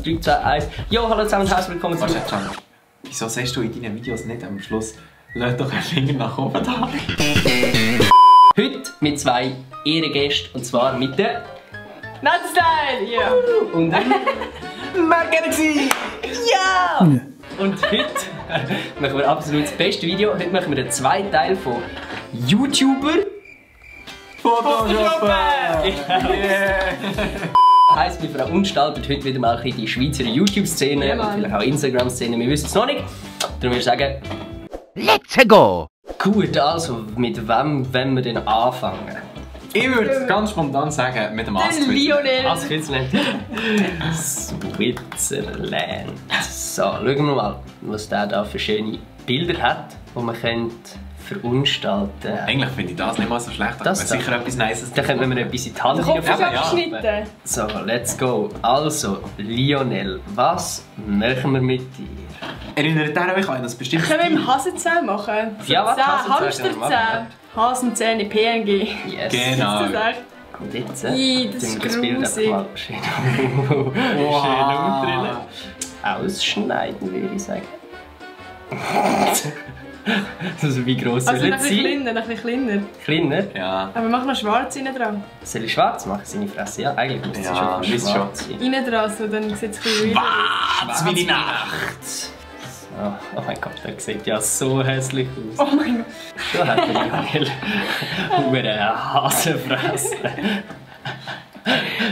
3, 2, 1. Jo, hallo zusammen und herzlich willkommen zu... Wieso sagst du in deinen Videos nicht am Schluss, lass doch einen Finger nach oben da? Heute mit 2 Ehrengästen, und zwar mit der... Nutstyle! Ja! Und Galaxy! ja! Und heute machen wir absolut das beste Video. Heute machen wir den zweiten Teil von YouTuber. Photoshop! Heisst, wir verunstalten heute wieder mal die Schweizer YouTube-Szene Ja, und vielleicht auch Instagram-Szene. Wir wissen es noch nicht. Darum würde ich sagen... Let's go! Gut, also mit wem wollen wir denn anfangen? Ich würde ganz spontan sagen, mit dem Ast. Lionel! Als Künstler. Switzerland. So, schauen wir mal, was der da für schöne Bilder hat, die man verunstalten. Eigentlich finde ich das nicht mal so schlecht, aber Das sicher etwas Nices. Da könnte man etwas in die Hand Der Kopf ist reinpacken. abgeschnitten. So, let's go. Also, Lionel, was machen wir mit dir? Erinnert ihr euch an das bestimmte Können wir im Hasenzähne machen? So Ja, was? Zähne, Hasenzähne können wir Hamsterzähne. Hasenzähne, PNG. Yes. Genau. Ist das echt? Und jetzt Ih, das tun wir ist das Bild grusig. einfach mal schön umdrehen. Ausschneiden, würde ich sagen. Also wie gross Also soll ein es bisschen sein? kleiner. Kleiner? Ja. Aber mach noch schwarz rein dran. Soll ich schwarz machen, seine Fresse? Ja, eigentlich müsste sie Ja, schon müsste schwarz sein. Rein dran, so, dann sieht es ein bisschen Schwarz wie die Nacht! So. Oh mein Gott, der sieht ja so hässlich aus. Oh mein Gott. So hat der Lionel eine Hasenfresse.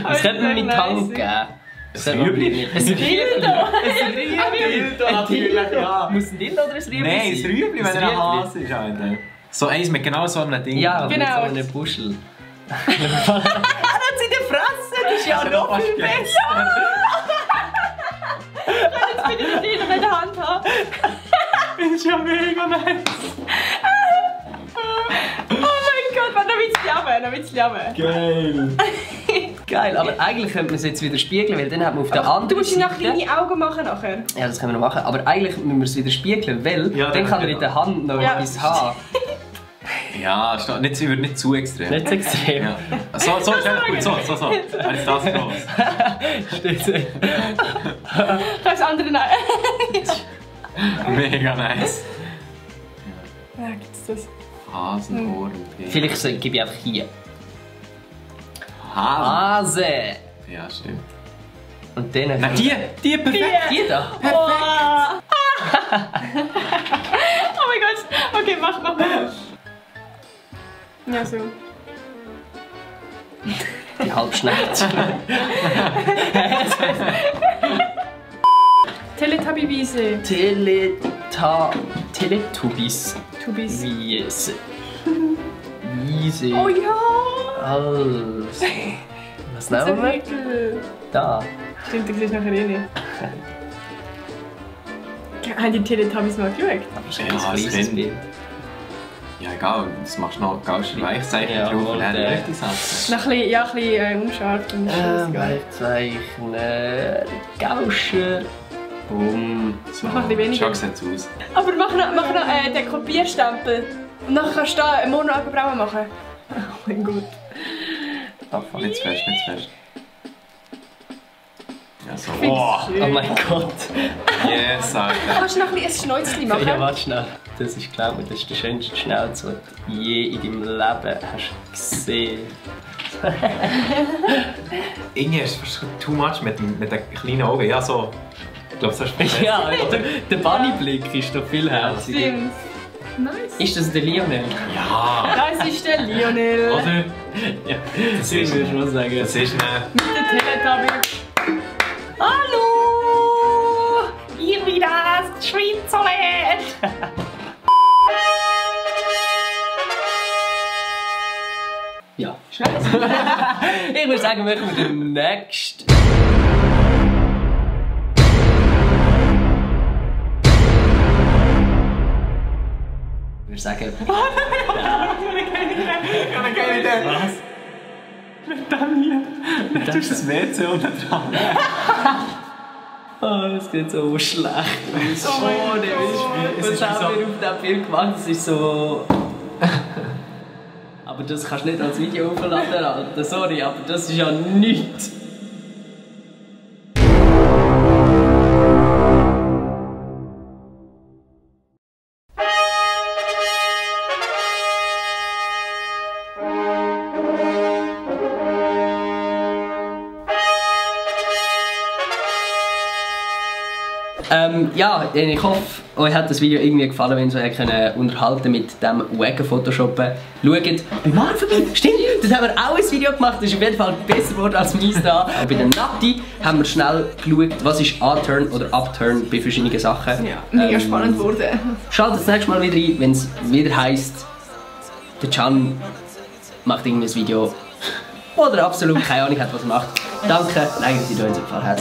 Was könnte man mit Hand geben? Ein Rüebli? Ein Rüebli? Natürlich, ja. Muss ein Dildo oder ein Rüebli Nein, ein sein? Rüebli, wenn er ein Hase ist, Alter. So eins mit genau so einem Ding. Ja, Genau. mit so einem Buschel. Er hat sie in der Fresse, das ist ja noch viel besser. Jetzt bin ich den Dildo in der Hand haben. Das ist ja mega nice. Oh mein Gott, warte, noch ein bisschen runter. Geil. Geil, aber eigentlich könnte man es jetzt wieder spiegeln, weil dann hat man auf der anderen Du musst ihm noch Seite... kleine Augen machen nachher. Ja, das können wir noch machen, aber eigentlich müssen wir es wieder spiegeln, weil Ja, dann kann er genau. in der Hand noch Ja. etwas haben. Ja, nicht zu extrem. Nicht so extrem. Ja. So ist einfach gut. So. Dann ist das groß. Steht Das andere nein. Mega nice. Ja, gibt's das? Hasenohren. Vielleicht gebe ich einfach hier. Hasen. Hase! Ja, stimmt. Und dann... Nein, die perfekt. Die da! Oh. Oh mein Gott. Okay, mach. Ja, so. Die Halbschnecke. Teletubby-Wiese. Teletubbies. Tubis. Wiese. Wiese. Oh ja. Also. Was So nehmen wir? Hügel. Da. Stimmt, du siehst nachher eh nicht. Haben die Teletubbies mal geschaut? Das ist Ja, ein das kleines kennt- Bild. Ja, egal. Das machst du noch ganz Weichzeichen Ja, drauf und dann und, richtig setzen. Noch ein bisschen unscharf und Weichzeichnen. Gauscher. Bumm. So, Mach noch ein bisschen weniger. Schon sieht's aus. Aber mach noch den Kopierstempel. Und dann kannst du da eine Mono-Augenbraue machen. Oh mein Gott. Nicht zu fest. Ja, so. find's Oh, schön. Oh mein Gott. yes, Alter. Kannst du noch ein bisschen ein Schnäuzchen machen? Ja, warte schnell. Das ist, glaube ich, das ist der schönste Schnauz, den du je in deinem Leben hast gesehen. Irgendwie ist es fast too much mit den kleinen Augen. Ja, so. Ich glaube, so ist es Ja, der Bunny-Blick ist doch viel herziger. Stimmt. Nice. Ist das der Lionel? Ja. Das ist der Lionel. Oder? Ja, Das ich ist würde schon sagen. Das ist eine... Mit der Teletubby. Hallo! Hier wieder das Schweizerland! Ja. Ich würde sagen, machen wir den nächsten. Ich würde sagen. Eine geile Idee. Was? Mit dem hier. Du hast das WC unten dran. Oh, das geht so schlecht aus. Oh mein Oh, der Gott. ist was haben wir auf dem Bild gemacht? Das ist so... Aber das kannst du nicht als Video aufladen, Alter. Sorry, aber das ist ja nichts. Ja, ich hoffe, euch hat das Video irgendwie gefallen, wenn ihr euch unterhalten mit dem wacken Photoshoppen. Schaut bei Marvin, stimmt, das haben wir auch ein Video gemacht, das ist auf jeden Fall besser geworden als meins da. Bei der Natti haben wir schnell geschaut, was ist A-Turn oder Up-Turn bei verschiedenen Sachen. Ja, mega spannend geworden. Schaltet das nächste Mal wieder rein, wenn es wieder heisst, der Can macht irgendwie ein Video oder absolut keine Ahnung hat, was er macht. Danke, nein, dass ihr euch gefallen hat.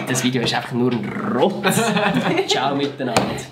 Das Video ist einfach nur ein Rotz. Ciao miteinander.